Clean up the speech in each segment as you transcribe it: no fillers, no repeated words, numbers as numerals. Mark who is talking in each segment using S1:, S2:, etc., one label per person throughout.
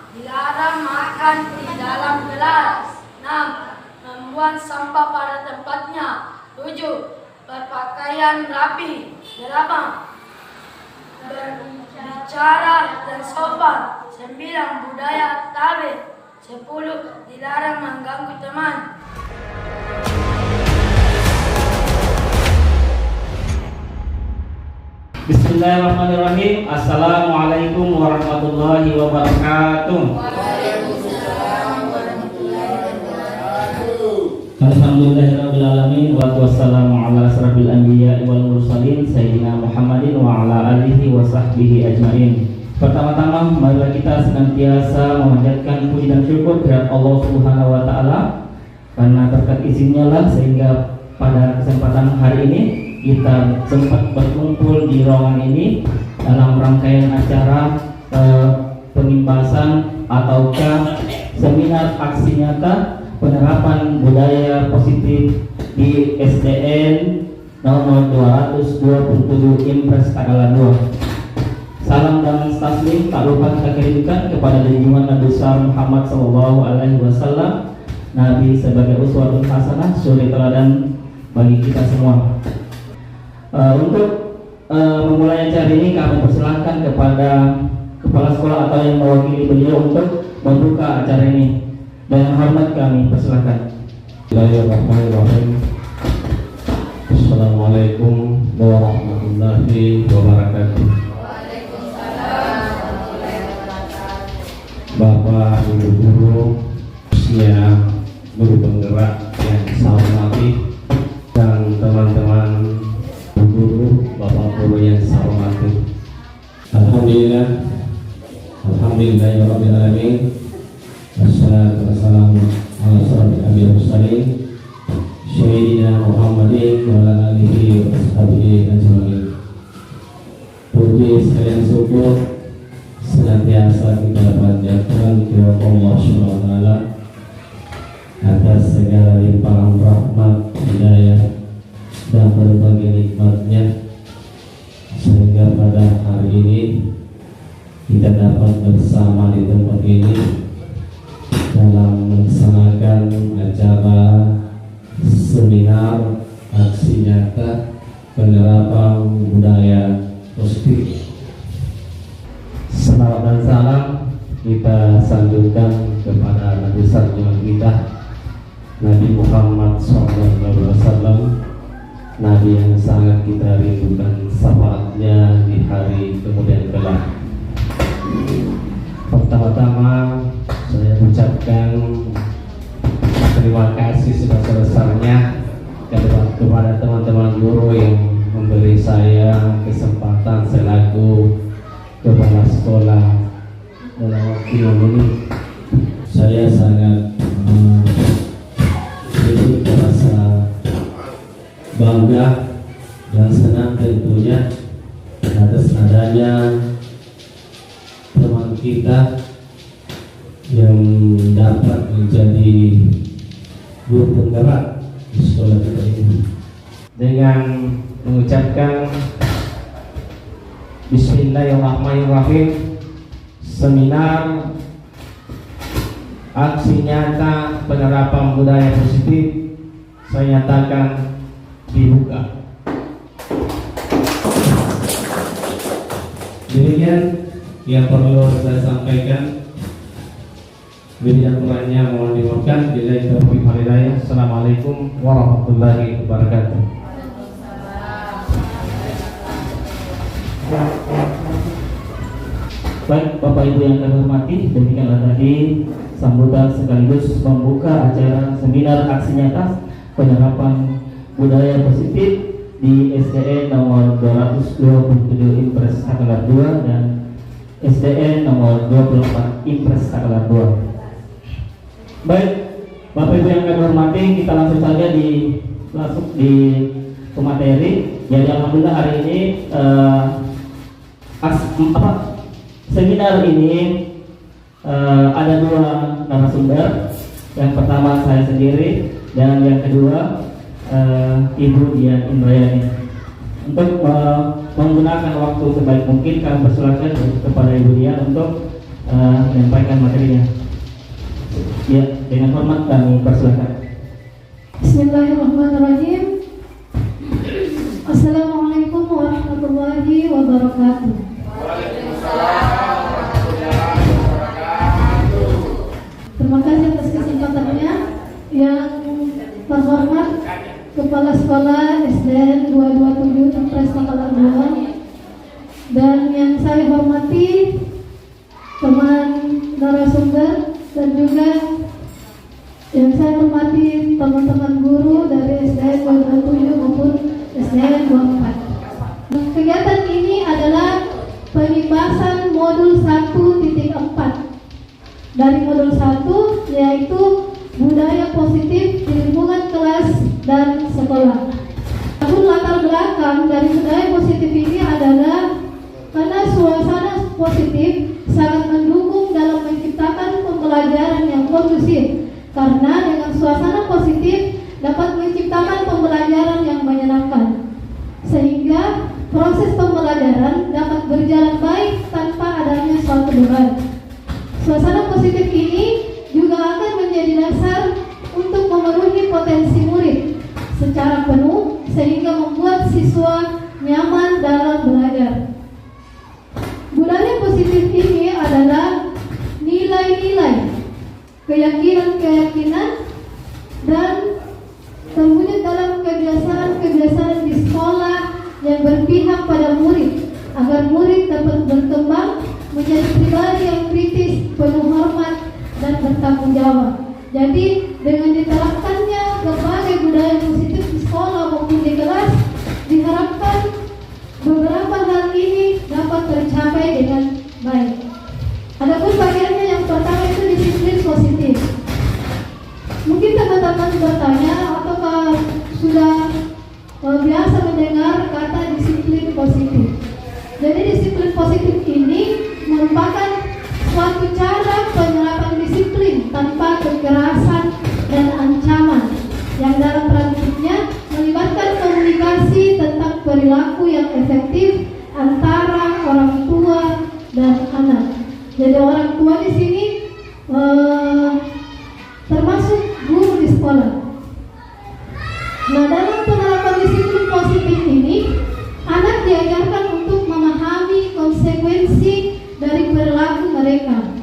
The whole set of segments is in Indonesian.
S1: Dilarang makan di dalam gelas. 6. Membuang sampah pada tempatnya. 7. Berpakaian rapi. 8. Berbicara dan sopan. 9. Budaya tabik. 10. Dilarang mengganggu teman.
S2: Bismillahirrahmanirrahim. Assalamualaikum warahmatullahi wabarakatuh. Alhamdulillahirrabbilalamin. Wassalamu ala asrafil anbiya wal mursalin Sayyidina Muhammadin wa ala alihi wa sahbihi ajmain. Pertama-tama marilah kita senantiasa memanjatkan puji dan syukur kepada Allah Subhanahu wa taala, karena berkat izinnya lah sehingga pada kesempatan hari ini kita sempat berkumpul di ruangan ini dalam rangkaian acara pengimbasan ataukah seminar aksi nyata penerapan budaya positif di SDN nomor 227 Impres tanggal 2. Salam dan taslim tak lupa kita kirimkan kepada junjungan Nabi besar Muhammad SAW, Nabi sebagai uswatun hasanah, suri teladan bagi kita semua. Untuk memulai acara ini kami persilahkan kepada kepala sekolah atau yang mewakili beliau untuk membuka acara ini. Dengan hormat kami persilahkan.
S3: Bismillahirrahmanirrahim. Assalamualaikum warahmatullahi wabarakatuh. Bapak, Ibu guru, khususnya guru penggerak yang saya hormati, dan teman-teman guru, bapak guru yang saya hormati. Alhamdulillahirabbil alamin. Wassalatu wassalamu ala asyrofil anbiya'i wal mursalin Sayyidina Muhammadin wa ala alihi wa sahbihi ajmain. Puji sekalian syukur senantiasa kita panjatkan kepada Allah Subhanahu wa taala atas segala limpahan rahmat, hidayah dan berbagai nikmatnya, sehingga pada hari ini kita dapat bersama di tempat ini dalam melaksanakan acara seminar aksi nyata penerapan budaya positif. Salawat dan salam kita sanjungkan kepada Nabi Sarjana kita, Nabi Muhammad SAW, Nabi yang sangat kita rindukan syafaatnya di hari kemudian kelak. Pertama-tama saya ucapkan terima kasih sebesar-besarnya kepada teman-teman guru yang memberi saya kesempatan selaku kepala sekolah dalam waktu ini. Saya sangat merasa bangga dan senang tentunya atas adanya teman kita yang dapat menjadi guru penggerak di sekolah kita ini. Dengan mengucapkan Bismillahirrahmanirrahim, seminar aksi nyata penerapan budaya positif saya nyatakan dibuka. Demikian yang perlu saya sampaikan. Bila kurangnya mohon dimaafkan. Bila taufiq wal hidayah. Assalamualaikum warahmatullahi wabarakatuh.
S2: Baik Bapak Ibu yang kami hormati, demikianlah tadi sambutan sekaligus membuka acara seminar aksi nyata penerapan budaya positif di SDN nomor 227 Impres tanggal 2 dan SDN nomor 24 Impres tanggal 2. Baik Bapak Ibu yang kami hormati, kita langsung saja masuk di materi. Jadi alhamdulillah hari ini seminar ini ada dua narasumber. Yang pertama saya sendiri dan yang kedua Ibu Dian Indrayani. Untuk menggunakan waktu sebaik mungkin kami persilakan kepada Ibu Dian untuk menyampaikan materinya. Ya, dengan hormat kami persilakan.
S4: Bismillahirrahmanirrahim. Assalamualaikum warahmatullahi wabarakatuh. Terima kasih atas kesempatannya. Yang terhormat Kepala Sekolah SDN 227 Impres Takalar 2, dan yang saya hormati teman narasumber, dan juga yang saya hormati teman-teman guru dari SDN 227 maupun SDN 24. Kegiatan ini adalah pembahasan modul 1.4 dari modul 1, yaitu budaya positif di lingkungan kelas dan sekolah. Namun latar belakang dari budaya positif ini adalah karena suasana positif sangat mendukung dalam menciptakan pembelajaran yang kondusif. Karena dengan suasana positif dapat menciptakan pembelajaran yang menyenangkan, sehingga proses pembelajaran dapat berjalan baik tanpa adanya suatu beban. Suasana positif ini juga akan menjadi dasar untuk memenuhi potensi murid secara penuh, sehingga membuat siswa nyaman dalam belajar. Budaya positif ini adalah nilai-nilai, keyakinan-keyakinan, dan terwujud dalam kebiasaan-kebiasaan di sekolah yang berpihak pada murid, agar murid dapat berkembang menjadi pribadi yang kritis, penuh hormat, dan bertanggung jawab. Jadi dengan diterapkannya berbagai budaya positif di sekolah maupun di kelas, diharapkan beberapa hal ini dapat tercapai dengan baik. Adapun bagiannya yang pertama itu disiplin positif. Mungkin teman-teman bertanya, apakah sudah biasa mendengar kata disiplin positif? Jadi disiplin positif ini merupakan suatu cara penerapan disiplin tanpa kekerasan dan ancaman, yang dalam praktiknya melibatkan komunikasi tentang perilaku yang efektif antara orang tua dan anak. Jadi orang tua di sini termasuk guru di sekolah. Nah, dalam penerapan disiplin positif ini, anak diajarkan untuk memahami konsekuensi dari perilaku mereka.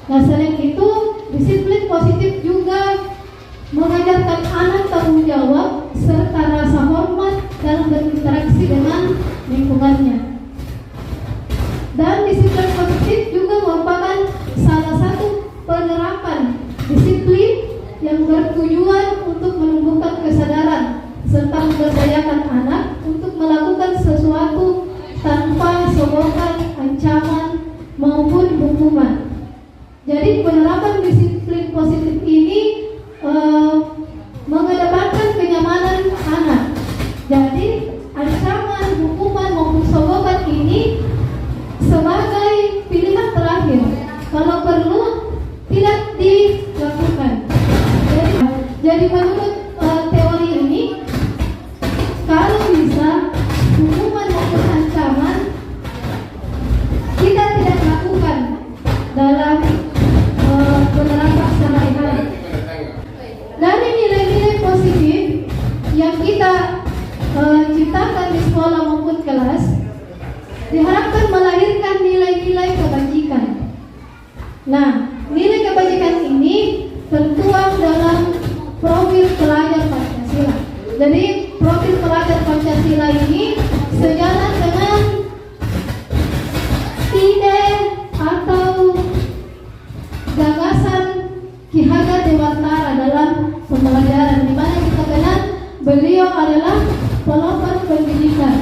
S4: Nah, selain itu, disiplin positif juga mengajarkan anak tanggung jawab serta rasa hormat dalam berinteraksi dengan lingkungannya. Dan disiplin positif juga merupakan salah satu penerapan disiplin yang bertujuan untuk menumbuhkan kesadaran serta memberdayakan anak untuk melakukan sesuatu tanpa sogokan, ancaman, maupun hukuman. Jadi penerapan disiplin positif ini mengedepankan kenyamanan anak. Jadi ancaman, hukuman, maupun sogokan ini sebagai pilihan terakhir. Kalau perlu tidak dilakukan. Jadi menurut teori ini, kalau bisa hukuman maupun ancaman kita tidak lakukan dalam penerapan sehari-hari. Dari nilai-nilai positif yang kita ciptakan di sekolah maupun kelas, diharapkan melahirkan nilai-nilai kebajikan. Nah, nilai kebajikan ini tertuang dalam profil pelajar Pancasila. Jadi profil pelajar Pancasila ini sejalan dengan ide atau gagasan Ki Hajar Dewantara dalam pembelajaran, di mana kita kenal beliau adalah pelopor pendidikan.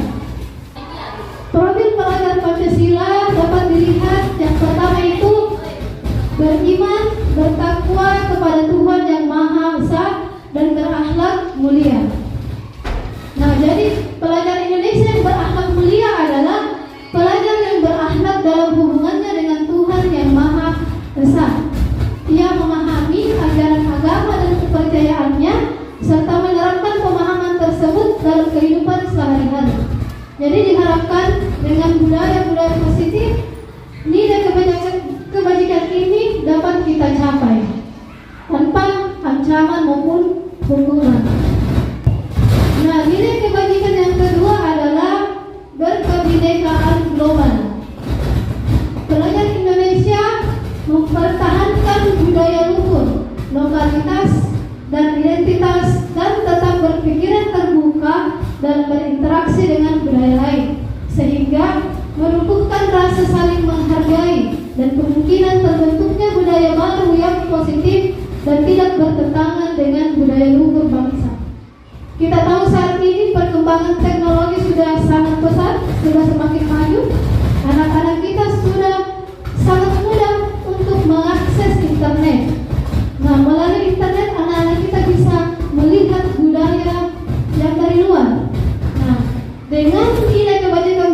S4: Profil pelajar Pancasila dapat dilihat yang pertama itu beriman, bertakwa kepada Tuhan yang Maha Esa, dan berakhlak mulia. Nah, jadi pelajar Indonesia yang berakhlak mulia adalah pelajar yang berakhlak dalam hubungannya dengan Tuhan yang Maha Esa. Ia memahami ajaran agama dan kepercayaannya serta menerapkan pemahaman tersebut dalam kehidupan sehari-hari. Jadi diharapkan dengan budaya-budaya positif, nilai kebajikan ancaman maupun hukuman. Nah, nilai kebajikan yang kedua adalah berkebinekaan global. Pelajar Indonesia mempertahankan budaya luhur, lokalitas, dan identitas, dan tetap berpikiran terbuka dan berinteraksi dengan budaya lain, sehingga menumbuhkan rasa saling menghargai dan kemungkinan terbentuknya budaya baru yang positif dan tidak bertentangan dengan budaya luhur bangsa. Kita tahu saat ini perkembangan teknologi sudah sangat pesat, sudah semakin maju. Anak-anak kita sudah sangat mudah untuk mengakses internet. Nah, melalui internet anak-anak kita bisa melihat budaya yang dari luar. Nah, dengan nilai kebajikan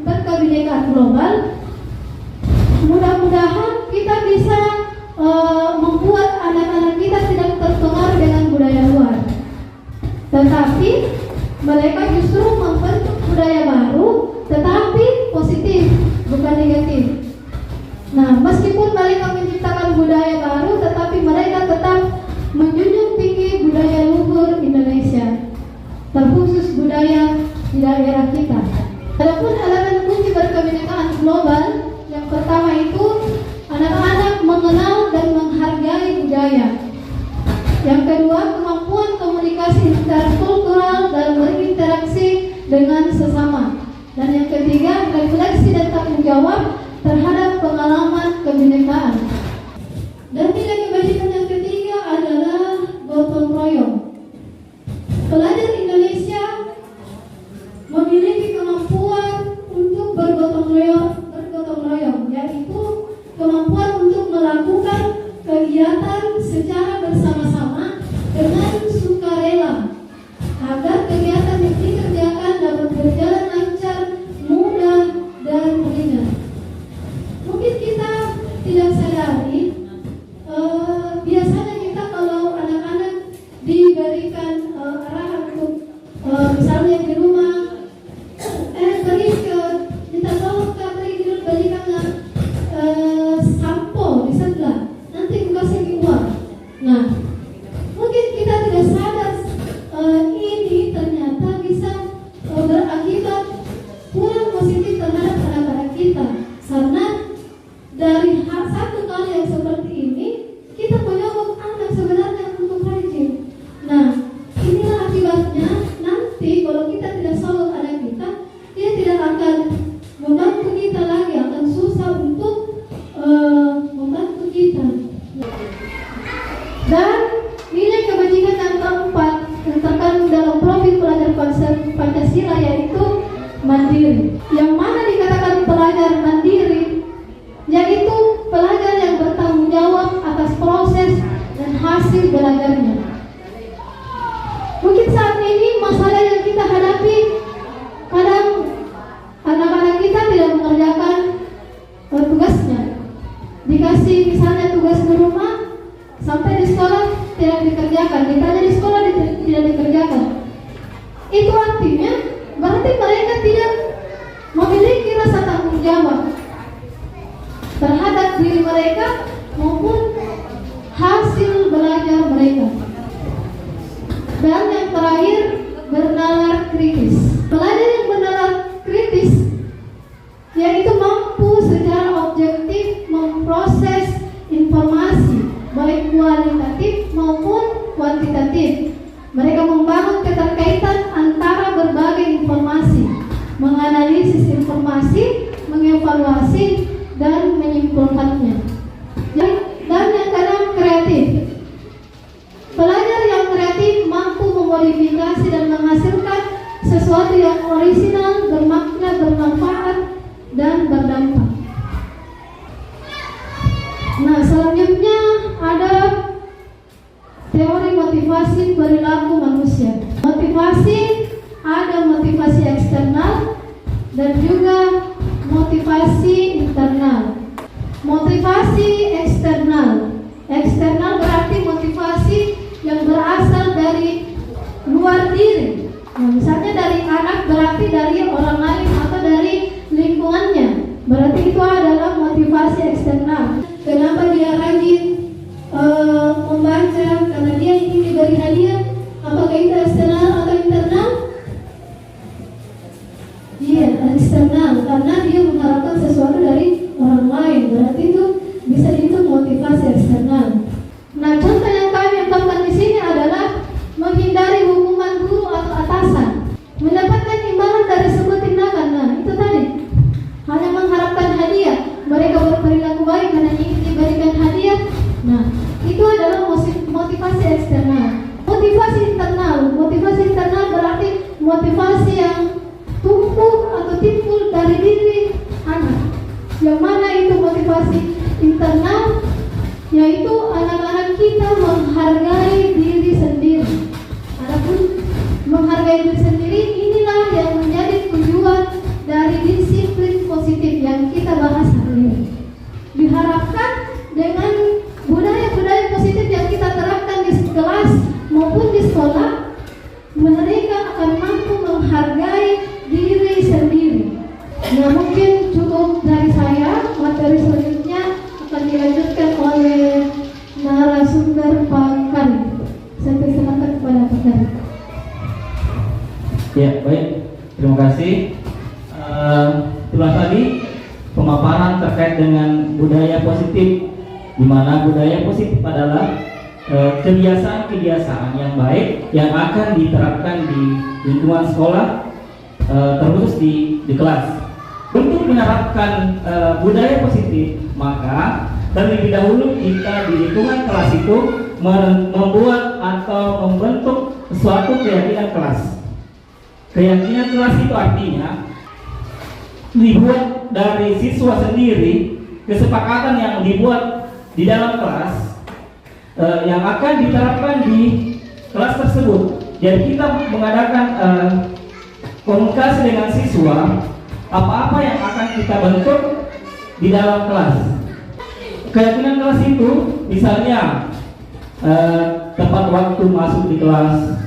S4: berkebinekaan global, mudah-mudahan kita bisa membuat anak-anak kita tidak terpengaruh dengan budaya luar. Tetapi mereka justru membentuk budaya baru, tetapi positif, bukan negatif. Nah, meskipun mereka menciptakan budaya baru, tetapi mereka tetap menjunjung tinggi budaya luhur Indonesia, terkhusus budaya di daerah kita. Adapun elemen kunci berkebinekaan global, yang pertama itu anak-anak mengenal dan menghargai budaya. Yang kedua, kemampuan komunikasi interkultural dan berinteraksi dengan sesama. Dan yang ketiga, refleksi dan tanggung jawab terhadap pengalaman kebinekaan. Dan nilai kebajikan yang ketiga adalah gotong royong. Pelajar Indonesia memiliki kemampuan untuk bergotong royong, yaitu kemampuan untuk melakukan kegiatan secara bersama-sama dengan sukarela agar kegiatan yang dikerjakan dapat berjalan lancar, mudah, dan ringan. Mungkin kita tidak sadari, biasanya kita kalau anak-anak diberikan arahan untuk misalnya di rumah, pergi ke kita bawa pergi belikan sampo di sebelah, nanti kasih uang. Nah, mungkin kita tidak sadar ini ternyata bisa berakibat kurang positif terhadap anak-anak kita, karena dari satu kali yang seperti ini kita menyogok anak sebenarnya untuk rajin. Nah, inilah akibatnya nanti kalau kita tidak sogok anak kita, dia tidak akan membantu kita lagi, akan susah untuk membantu kita. Dan nilai kebajikan yang keempat yang terkandung dalam profil pelajar Pancasila yaitu mandiri. Yang mana dikatakan pelajar mandiri, yaitu pelajar yang bertanggung jawab atas proses dan hasil belajarnya. Mungkin saat ini masalah yang kita hadapi, kadang anak-anak kita tidak mengerjakan tugasnya. Dikasih misalnya tugas di rumah, sampai di sekolah tidak dikerjakan, ditanya di sekolah tidak dikerjakan. Itu artinya berarti mereka tidak memiliki rasa tanggung jawab terhadap diri mereka maupun hasil belajar mereka. Dan yang terakhir, bernalar kritis. Pelajar yang bernalar kritis yaitu mampu secara objektif memproses informasi baik kualitatif maupun kuantitatif. Mereka membangun keterkaitan antara berbagai informasi, menganalisis informasi, mengevaluasi, dan menyimpulkannya. Dan yang keenam, kreatif. Pelajar yang kreatif mampu memodifikasi dan menghasilkan sesuatu yang orisinal, bermakna, bermanfaat, dan berdampak. Nah, selanjutnya ada teori motivasi perilaku manusia. Motivasi, ada motivasi eksternal dan juga motivasi internal. Motivasi eksternal berarti motivasi yang berasal dari luar diri. Nah, misalnya dari anak berarti dari orang lain atau dari lingkungannya. Berarti itu adalah motivasi eksternal. Kenapa dia rajin membaca? Karena dia Nah, contoh yang kami ungkapkan di sini adalah menghindari hukuman guru atau atasan, mendapatkan imbalan dari sebuah tindakan. Nah, itu tadi hanya mengharapkan hadiah, mereka berperilaku baik karena ingin diberikan hadiah. Nah, itu adalah motivasi eksternal. Motivasi internal berarti motivasi yang tumbuh atau timbul dari diri anak. Yang mana itu motivasi internal, yaitu anak-anak kita menghargai diri sendiri. Adapun menghargai diri sendiri, inilah yang menjadi tujuan dari disiplin positif yang kita bahas hari ini. Diharapkan dengan budaya-budaya positif yang kita terapkan di kelas maupun di sekolah, mereka akan mampu menghargai diri sendiri. Nah, mungkin cukup dari saya. Materi selanjutnya akan dilanjutkan oleh narasumber Pak Kari. Saya persilakan kepada Pak Kari.
S2: Ya, baik. Terima kasih. Itulah tadi pemaparan terkait dengan budaya positif, di mana budaya positif adalah kebiasaan-kebiasaan yang baik yang akan diterapkan di lingkungan sekolah, terkhusus di kelas. Untuk menerapkan budaya positif, maka terlebih dahulu kita di lingkungan kelas itu membuat atau membentuk suatu keyakinan kelas. Keyakinan kelas itu artinya dibuat dari siswa sendiri, kesepakatan yang dibuat di dalam kelas yang akan diterapkan di kelas tersebut. Jadi kita mengadakan komunikasi dengan siswa, apa-apa yang akan kita bentuk di dalam kelas. Keyakinan kelas itu misalnya tepat waktu masuk di kelas,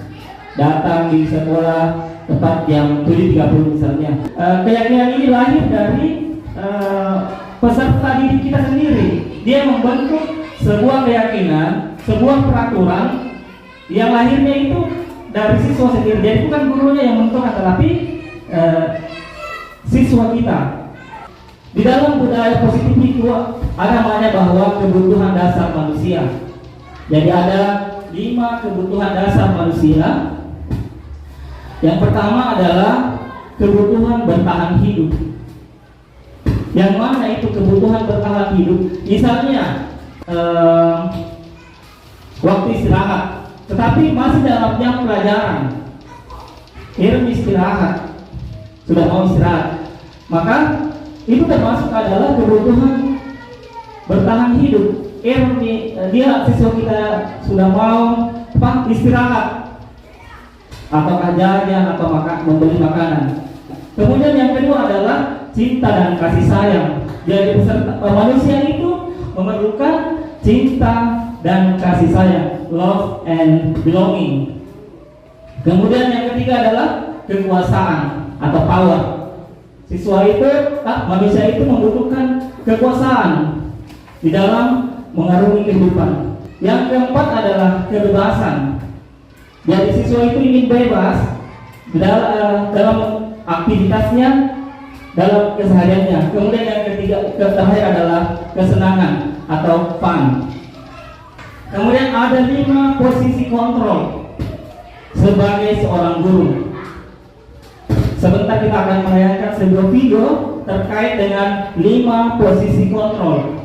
S2: datang di sekolah tepat jam 7.30 misalnya. Keyakinan ini lahir dari peserta didik kita sendiri. Dia membentuk sebuah keyakinan, sebuah peraturan yang lahirnya itu dari siswa sendiri. Jadi bukan gurunya yang menentukan, tetapi siswa kita. Di dalam budaya positif itu ada namanya bahwa kebutuhan dasar manusia. Jadi ada 5 kebutuhan dasar manusia. Yang pertama adalah kebutuhan bertahan hidup. Yang mana itu kebutuhan bertahan hidup? Misalnya waktu istirahat, tetapi masih dalam jam pelajaran, istirahat, sudah mau istirahat, maka itu termasuk adalah kebutuhan bertahan hidup. Dia siswa kita sudah mau istirahat, apakah jajan atau membeli makanan. Kemudian yang kedua adalah cinta dan kasih sayang. Jadi manusia itu memerlukan cinta dan kasih sayang, love and belonging. Kemudian yang ketiga adalah kekuasaan atau power. Manusia itu membutuhkan kekuasaan di dalam mengarungi kehidupan. Yang keempat adalah kebebasan. Jadi siswa itu ingin bebas dalam aktivitasnya, dalam kesehariannya. Kemudian yang terakhir adalah kesenangan atau fun. Kemudian ada 5 posisi kontrol sebagai seorang guru. Sebentar kita akan menayangkan sebuah video terkait dengan 5 posisi kontrol.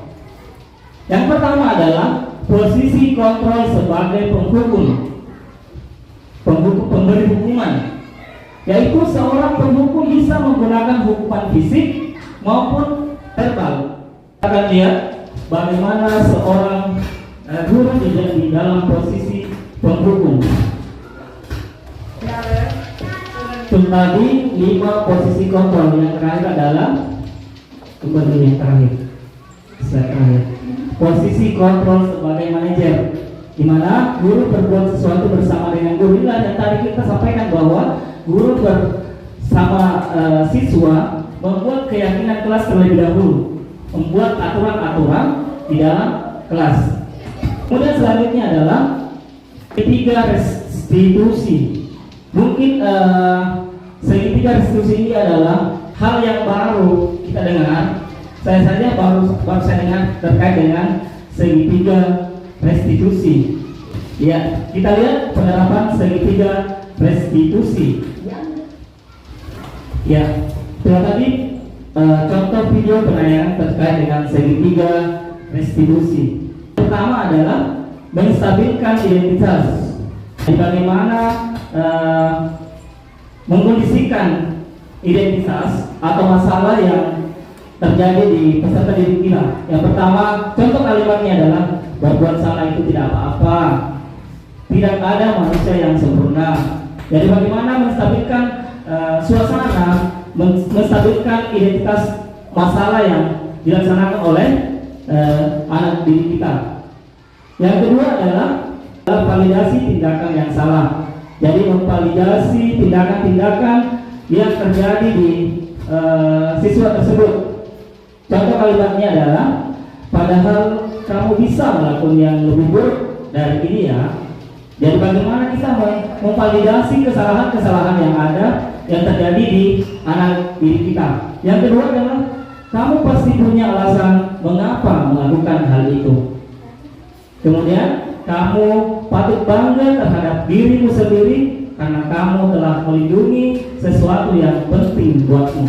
S2: Yang pertama adalah posisi kontrol sebagai pemberi hukuman, yaitu seorang penghukum bisa menggunakan hukuman fisik maupun verbal. Kita akan lihat bagaimana seorang guru di dalam posisi penghukum. Itu tadi 5 posisi kontrol. Yang terakhir adalah yang terakhir. Posisi kontrol sebagai manajer, di mana guru berbuat sesuatu bersama dengan guru. Dan tadi kita sampaikan bahwa guru bersama siswa membuat keyakinan kelas terlebih dahulu, membuat aturan-aturan di dalam kelas. Kemudian selanjutnya adalah ketiga, restitusi. Mungkin segitiga restitusi ini adalah hal yang baru kita dengar. Saya saja baru saya dengar terkait dengan segitiga restitusi. Ya, kita lihat penerapan segitiga restitusi. Ya, tadi contoh video penayangan terkait dengan segitiga restitusi. Pertama adalah menstabilkan identitas. Bagaimana mengkondisikan identitas atau masalah yang terjadi di peserta didik kita. Yang pertama, contoh kalimatnya adalah berbuat salah itu tidak apa-apa. Tidak ada manusia yang sempurna. Jadi bagaimana menstabilkan suasana, menstabilkan identitas masalah yang dilaksanakan oleh anak didik kita. Yang kedua adalah validasi tindakan yang salah. Jadi memvalidasi tindakan-tindakan yang terjadi di siswa tersebut. Contoh kalimatnya adalah, padahal kamu bisa melakukan yang lebih buruk dari ini ya. Jadi bagaimana kita memvalidasi kesalahan-kesalahan yang ada yang terjadi di anak didik kita. Yang kedua adalah, kamu pasti punya alasan mengapa melakukan hal itu. Kemudian kamu patut bangga terhadap dirimu sendiri karena kamu telah melindungi sesuatu yang penting buatmu.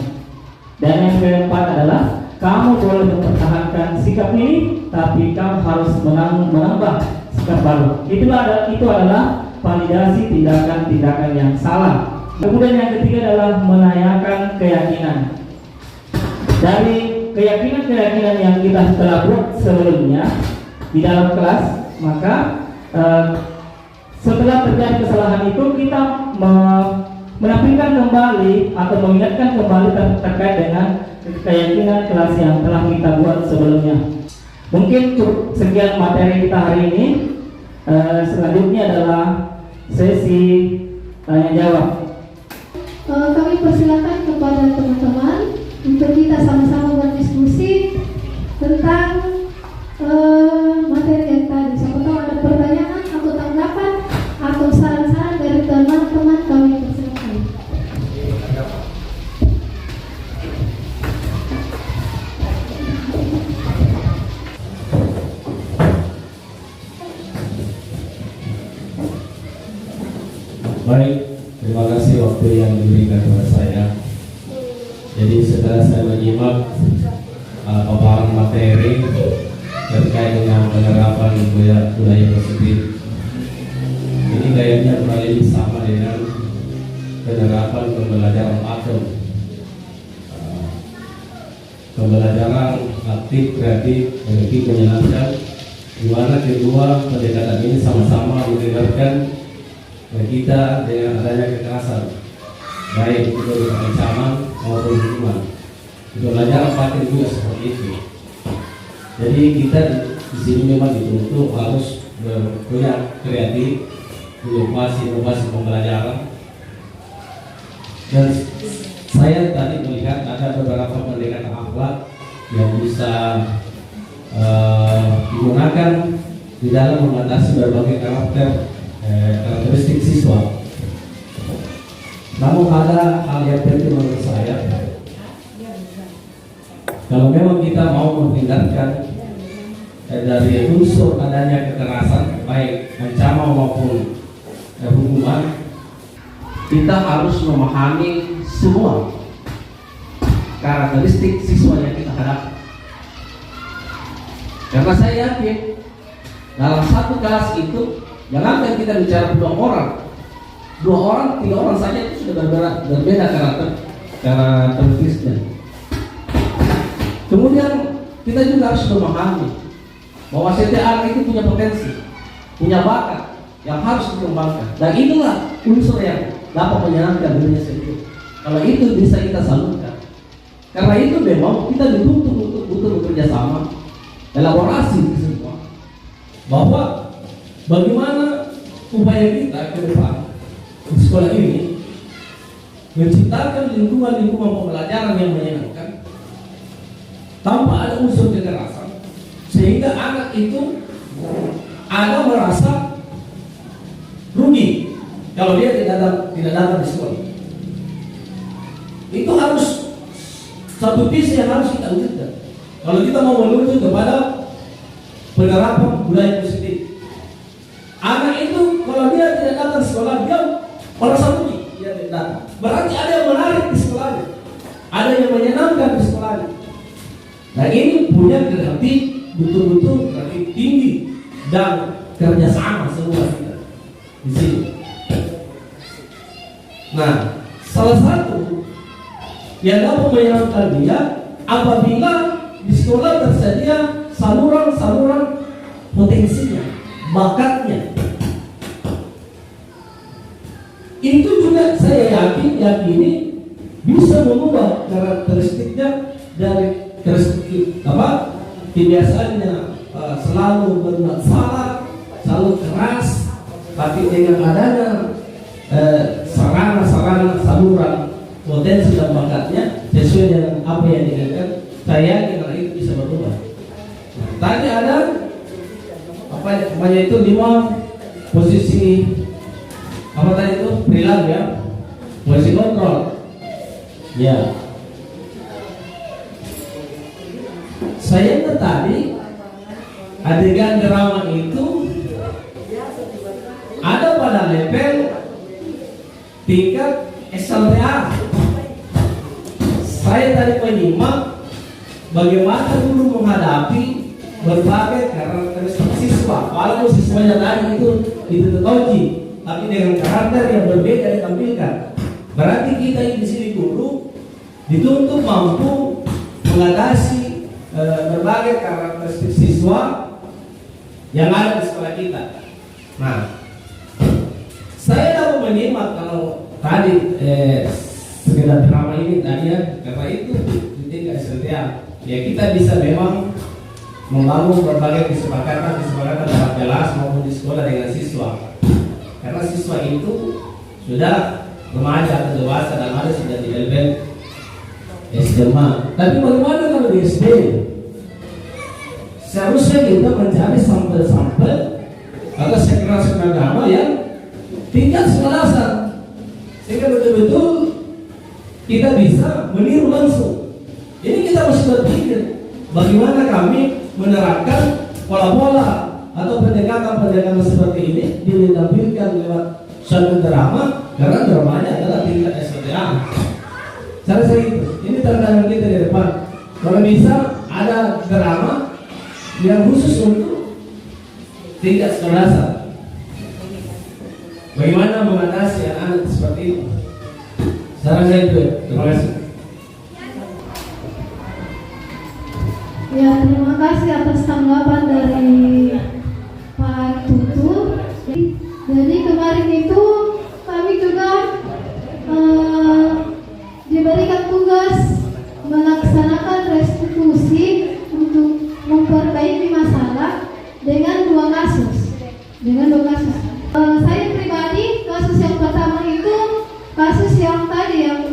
S2: Dan yang keempat adalah, kamu boleh mempertahankan sikap ini, tapi kamu harus menambah sikap baru. Itu adalah validasi tindakan-tindakan yang salah. Kemudian yang ketiga adalah menanyakan keyakinan. Dari keyakinan-keyakinan yang kita telah buat sebelumnya di dalam kelas, maka setelah terjadi kesalahan itu kita menampilkan kembali atau mengingatkan kembali terkait dengan keyakinan kelas yang telah kita buat sebelumnya. Mungkin cukup sekian materi kita hari ini. Selanjutnya adalah sesi tanya jawab.
S4: Kami persilakan kepada teman-teman untuk kita sama-sama berdiskusi tentang materi yang tadi. Siapa tahu ada pertanyaan atau tanggapan atau saran-saran dari teman-teman, kami persilakan.
S3: Baik, terima kasih waktu yang diberikan kepada saya. Jadi setelah saya menyimak paparan materi terkait dengan penerapan budaya positif, ini kayaknya kurang lebih sama dengan penerapan pembelajaran pakem, pembelajaran aktif, kreatif, efektif, menyenangkan, di mana kedua pendekatan ini sama-sama mendengarkan kita dengan adanya kekerasan, baik itu dari ancaman maupun hukuman. Pembelajaran pakem juga seperti itu. Jadi kita di sini memang dituntut harus punya kreatif, inovasi pembelajaran. Dan saya tadi melihat ada beberapa pendekatan akhlak yang bisa digunakan di dalam mengatasi berbagai karakteristik siswa. Namun ada hal yang penting menurut saya. Kalau memang kita mau menghindarkan dari unsur adanya kekerasan, baik ancaman maupun hukuman, kita harus memahami semua karakteristik siswa yang kita hadapi. Karena saya yakin dalam satu kelas itu, jangankan kita bicara dua orang, 3 orang saja itu sudah berbeda karakteristiknya. Kemudian kita juga harus memahami bahwa setiap anak itu punya potensi, punya bakat yang harus dikembangkan. Dan itulah unsur yang dapat menyenangkan dirinya sendiri. Kalau itu bisa kita salurkan. Karena itu memang kita dituntut untuk betul bekerja sama, elaborasi semua, bahwa bagaimana upaya kita ke depan di sekolah ini menciptakan lingkungan pembelajaran yang menyenangkan tanpa ada unsur kekerasan, sehingga anak itu ada merasa rugi kalau dia tidak datang di sekolah. Itu harus satu visi yang harus kita wujudkan kalau kita mau menuju kepada penerapan budaya positif.
S5: Anak itu kalau dia tidak datang sekolah, dia orang sembunyi, dia tidak datang. Berarti ada yang menarik di sekolahnya, ada yang menyenangkan di sekolahnya. Nah ini punya grafik betul-betul grafik tinggi dan kerjasama semua kita di sini. Nah, salah satu yang dapat menyenangkan dia apabila di sekolah tersedia saluran-saluran potensinya, bakatnya. Itu juga saya yakini bisa mengubah karakteristiknya dari karakteristik kebiasaannya selalu berbuat salah, selalu keras, tapi dengan adanya sarana-sarana saluran potensi dan bakatnya sesuai dengan apa yang diinginkan, saya yakin hal itu bisa berubah. Nah, tadi ada itu 5 posisi apa tadi itu perilaku ya, posisi kontrol ya. Saya tadi adegan drama itu ada pada level tingkat SLTA. Saya tadi menyimak bagaimana dulu menghadapi berbagai karakteristik siswa. Walaupun siswanya tadi itu tertuji, tapi dengan karakter yang berbeda ditampilkan. Berarti kita di sini dulu dituntut mampu mengatasi berbagai karakteristik siswa yang ada di sekolah kita. Nah, saya dapat menyimak kalau tadi sekedar drama ini tadi ya, karena itu di tingkat SLTA ya kita bisa memang membangun berbagai kesepakatan dalam kelas maupun di sekolah dengan siswa. Karena siswa itu sudah remaja atau dewasa dan ada sudah di level SMA. Tapi bagaimana kalau di SD? Seharusnya kita mencari sampel-sampel atau sekelas agama yang tingkat sekolah dasar, sehingga betul-betul kita bisa meniru langsung. Ini kita mesti berpikir bagaimana kami menerapkan pola-pola atau pendekatan-pendekatan seperti ini ditampilkan lewat suatu drama, karena dramanya adalah tingkat SLTA. Saya rasa itu. Ini tantangan kita di depan. Kalau bisa ada drama yang khusus untuk tingkat sekolah dasar. Bagaimana mengatasi anak-anak seperti itu? Saya rasa itu. Terima kasih.
S4: Ya, terima kasih atas tanggapan dari Pak Tutu. Jadi kemarin itu kami juga diberikan tugas melaksanakan restitusi untuk memperbaiki masalah dengan 2 kasus. Saya pribadi kasus yang pertama itu kasus yang tadi yang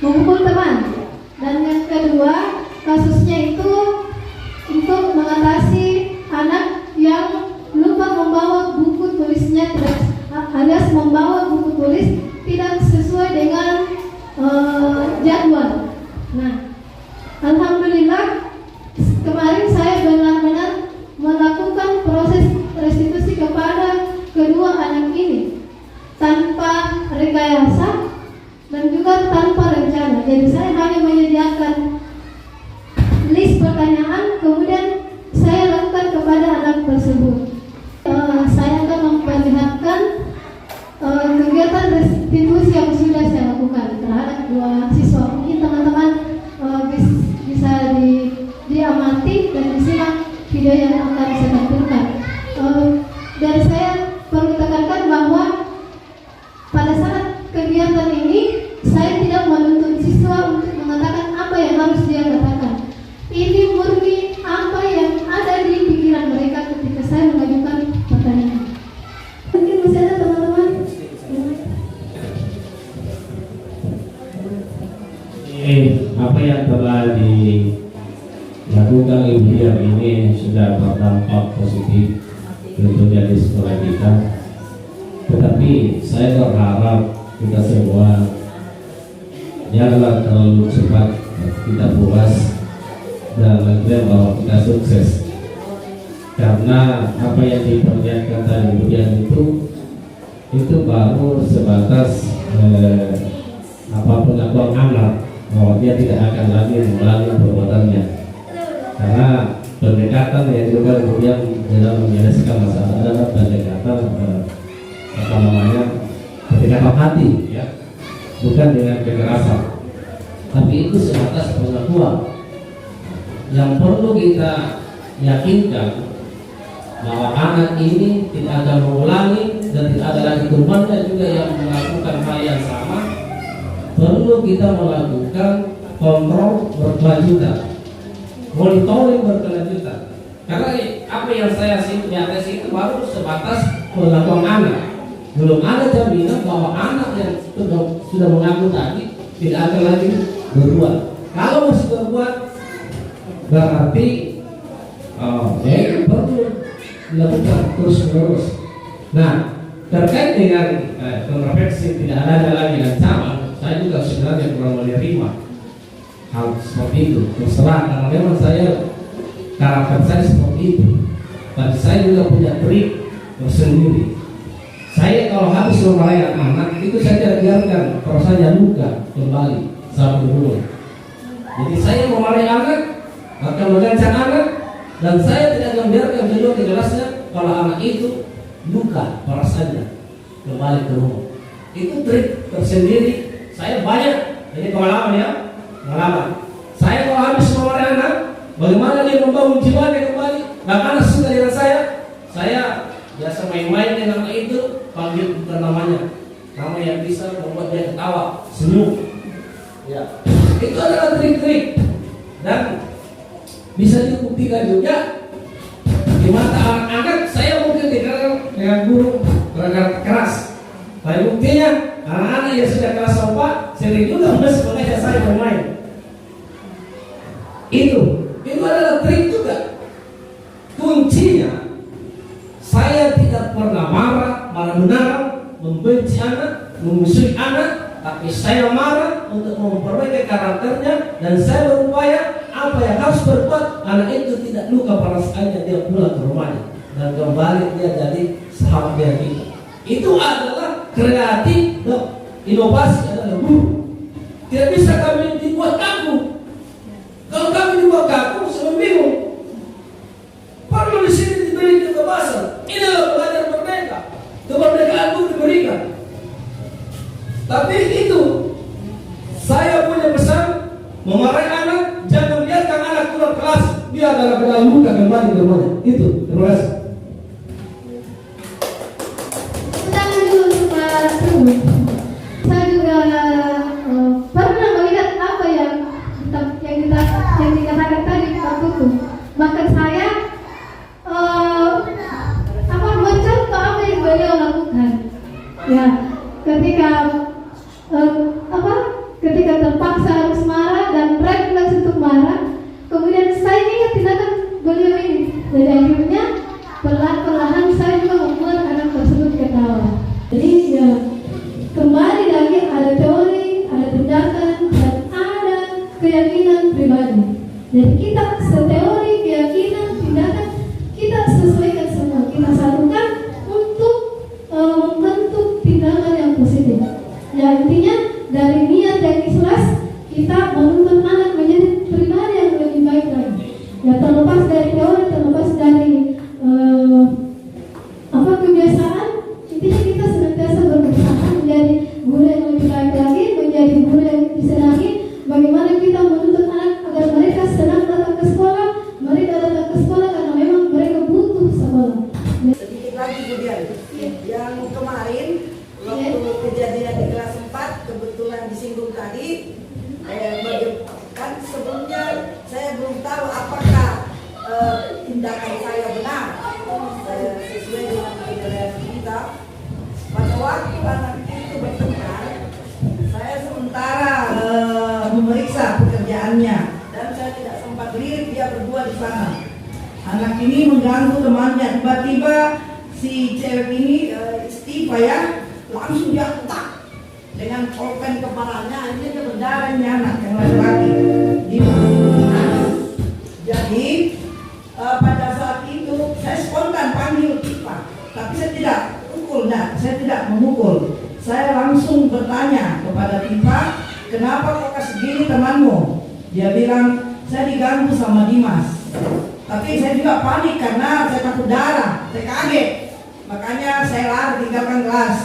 S4: memukul teman, dan yang kedua kasusnya itu untuk mengatasi anak yang lupa membawa buku tulisnya, alias membawa buku tulis tidak sesuai dengan jadwal. Nah, alhamdulillah kemarin saya benar-benar melakukan proses restitusi kepada kedua anak ini tanpa rekayasa dan juga tanpa rencana. Jadi saya hanya menyediakan list pertanyaan, kemudian saya lakukan kepada anak tersebut. Saya akan memperlihatkan kegiatan restitusi yang sudah saya lakukan terhadap 2 siswa. Mungkin teman-teman bisa diamati dan disimak video yang akan saya tampilkan. Dan saya perlu tekankan bahwa pada saat kegiatan ini saya tidak menuntut siswa untuk mengatakan apa yang harus dia katakan. Ini murni apa yang ada di pikiran mereka ketika saya mengajukan pertanyaan. Mungkin masih ada teman-teman?
S3: Apa yang telah dilakukan Ibu Dian ini sudah berdampak positif tentunya di sekolah kita. Tetapi saya berharap kita semua janganlah terlalu cepat kita puas dan mengklaim bahwa kita sukses. karena apa yang diperlihatkan tadi kemudian itu baru sebatas apapun aku anak, bahwa dia tidak akan lagi mengulangi perbuatannya, karena pendekatan yang juga kemudian dalam menyelesaikan masalah adalah pendekatan pendekatan hati, ya, bukan dengan kekerasan. Tapi itu sebatas pengakuan. Yang perlu kita yakinkan bahwa anak ini tidak akan mengulangi dan tidak ada lagi temannya juga yang melakukan hal yang sama. Perlu kita melakukan kontrol berkelanjutan, monitoring berkelanjutan. Karena apa yang saya lihat itu baru sebatas pengakuan anak. Belum ada jaminan bahwa anak yang sudah mengaku tadi tidak akan lagi berbuat. Kalau masih berbuat, berarti perlu dilakukan terus-menerus. Nah, terkait dengan kontroversi tidak adanya lagi ancaman, saya juga sebenarnya kurang menerima hal seperti itu. Terserah, karena memang karakter saya seperti itu. Dan saya juga punya trik tersendiri. Saya kalau habis memarahi anak itu saya tidak biarkan perasaannya luka kembali sampai dulu. Jadi saya memarahi anak, akan mengancam anak, dan saya tidak akan biarkan beliau ke jelasnya kalau anak itu luka perasaannya kembali ke rumah. Itu trik tersendiri. Saya banyak, ini pengalaman ya, pengalaman. Saya kalau habis memarahi anak, bagaimana dia membangun jiwanya kembali, dan anak suka dengan saya biasa main-main dengan anak itu, panggil bukan namanya, nama yang bisa membuat dia ketawa, senyum. Ya, itu adalah trik-trik dan bisa dibuktikan juga di mata anak-anak. Saya mungkin dikenal dengan guru beragam keras, tapi buktinya anak-anak yang sudah kelas 4 sering juga masih mengajak saya bermain. Itu adalah trik juga. Kuncinya saya tidak pernah marah-marah, membenci anak, memusuhi anak, tapi saya marah untuk memperbaiki karakternya, dan saya berupaya apa yang harus berbuat anak itu tidak luka perasaannya, dia pulang ke rumahnya dan kembali dia jadi sahabat yang kita. Itu adalah kreatif, inovasi adalah guru. Tidak bisa kami dibuat kaku. Kalau kami dibuat kaku, saya bingung. Perlu di sini diberi kebebasan. Inilah belajar merdeka. Kemerdekaan itu diberikan. Tapi itu saya punya pesan, memarahi anak, jangan biarkan anak keluar kelas, dia adalah kena luka kembali ke rumahnya. Itu, terima kasih.
S4: Tangan dulu untuk Pak Trubus. Saya juga pernah melihat apa yang dikatakan tadi Pak Tutu. Bahkan saya mencontoh apa yang beliau lakukan. Ya, ketika terpaksa harus marah dan refleks untuk marah, kemudian saya ingat tindakan beliau ini. Jadi akhirnya perlahan-lahan saya juga membuat anak tersebut ketawa. Jadi ya, kembali lagi ada teori, ada tindakan, dan ada keyakinan pribadi. Jadi kita seteori, keyakinan, tindakan kita sesuaikan semua, kita satukan untuk membentuk tindakan yang positif. Ya, intinya dari niat yang ikhlas kita menuntun anak menjadi pribadi yang lebih baik lagi. Ya, terlepas dari teori, terlepas dari kebiasaan, intinya kita senantiasa berusaha menjadi guru yang lebih baik lagi, menjadi guru yang disenangi. Bagaimana kita menuntut anak agar mereka senang datang ke sekolah, mereka datang ke sekolah karena memang mereka butuh sekolah.
S6: Sedikit lagi kemudian, yang kemarin waktu kejadian di kelas 4 kebetulan disinggung tadi, kan sebelumnya saya belum tahu apakah tindakan saya benar sesuai dengan penilaian kita. Pada waktu anak itu bertengkar, saya sementara memeriksa pekerjaannya dan saya tidak sempat lihat dia berdua di sana. Anak ini mengganggu temannya, tiba-tiba si cewek ini istighfar ya, langsung dia tak dengan pulpen kepalanya, ini dia berdarah ini anak yang laki-laki. Jadi pada saat itu saya tapi saya tidak pukul, nah, saya tidak memukul. Saya langsung bertanya kepada Tifa, kenapa kok kasih gini temanmu? Dia bilang, saya diganggu sama Dimas. Tapi saya juga panik karena saya takut darah, saya kaget. Makanya saya lari tinggalkan kelas.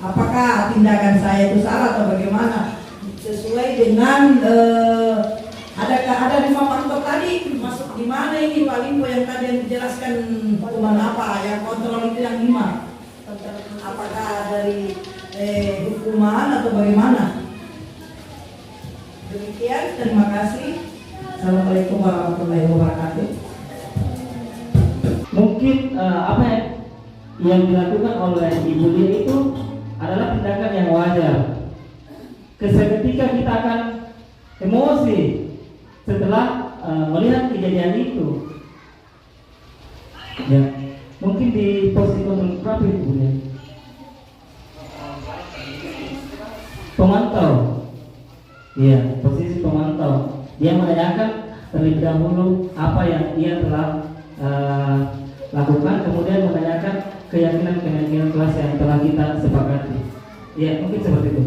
S6: Apakah tindakan saya itu salah atau bagaimana? Sesuai dengan ada 5 faktor tadi, masuk di mana ini Pak Limpo yang tadi yang dijelaskan hukuman apa, yang kontrol itu yang 5. Apakah dari hukuman atau bagaimana? Demikian, terima kasih. Assalamualaikum warahmatullahi wabarakatuh.
S2: Mungkin apa yang dilakukan oleh ibu dia itu adalah tindakan yang wajar. Seketika kita akan emosi setelah melihat kejadian itu. Ya, mungkin di posisi kontrol berapa itu Bu? Pemantau. Iya, posisi pemantau. Dia menanyakan terlebih dahulu apa yang ia telah lakukan, kemudian menanyakan keyakinan kelas yang telah kita sepakati. Ya, mungkin seperti itu.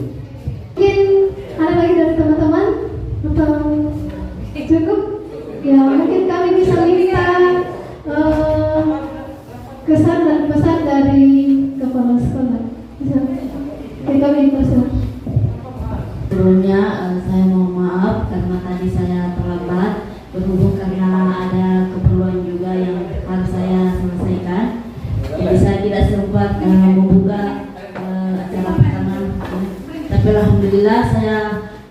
S4: Mungkin ada lagi dari teman-teman atau cukup? Ya, mungkin kami bisa minta kesan dan pesan dari kepala sekolah. Bisa? Jadi kami persilakan.
S7: Sebelumnya saya mohon maaf karena tadi saya terlambat berhubung karena ada keperluan juga yang harus saya selesaikan. Jadi saya tidak sempat membuka acara pertama. Tapi alhamdulillah saya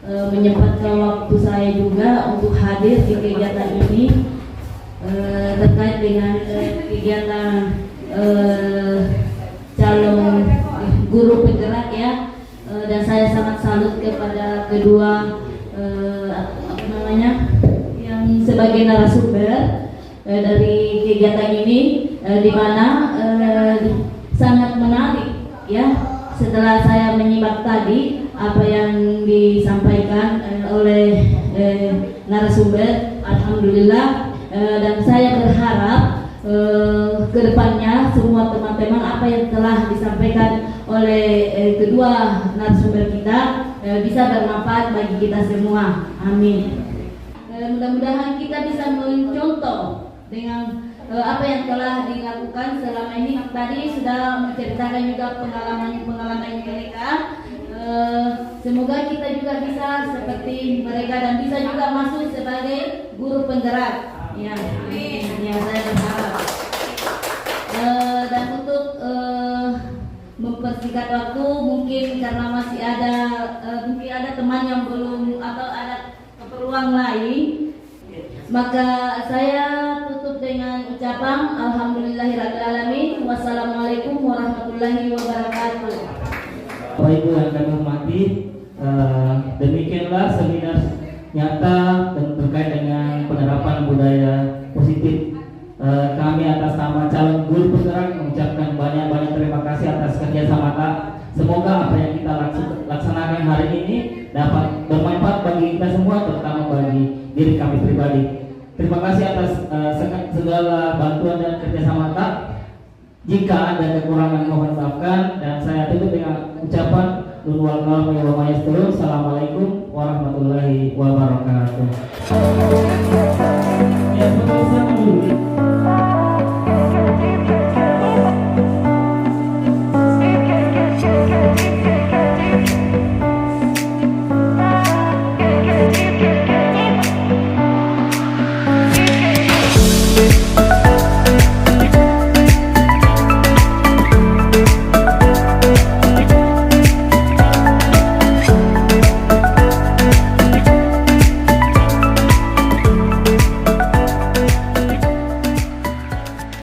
S7: menyempatkan waktu saya juga untuk hadir di kegiatan ini terkait dengan kegiatan calon guru penggerak ya. Dan saya sangat salut kepada kedua yang sebagai narasumber dari kegiatan ini di mana sangat menarik ya. Setelah saya menyimak tadi apa yang disampaikan oleh narasumber, alhamdulillah, dan saya berharap kedepannya semua teman-teman apa yang telah disampaikan oleh kedua narasumber kita bisa bermanfaat bagi kita semua. Amin. Mudah-mudahan kita bisa mencontoh dengan apa yang telah dilakukan selama ini. Tadi sudah menceritakan juga pengalaman mereka. Semoga kita juga bisa seperti mereka dan bisa juga masuk sebagai guru penggerak. Ya, ya saya berharap. Dan untuk mempersingkat waktu, mungkin karena masih ada mungkin ada teman yang belum atau ada keperluan lain, maka saya tutup dengan ucapan alhamdulillahirrahmanirrahim. Wassalamualaikum warahmatullahi wabarakatuh.
S2: Bapak Ibu yang kami hormati, demikianlah seminar nyata dan terkait dengan penerapan budaya positif. Kami atas nama calon guru penggerak mengucapkan banyak-banyak terima kasih atas kerjasama. Semoga apa yang kita laksanakan hari ini dapat bermanfaat bagi kita semua, terutama bagi diri kami pribadi. Terima kasih atas segala bantuan dan kerjasama. Jika ada kekurangan mohon maafkan, dan saya tutup dengan ucapan Assalamualaikum warahmatullahi wabarakatuh.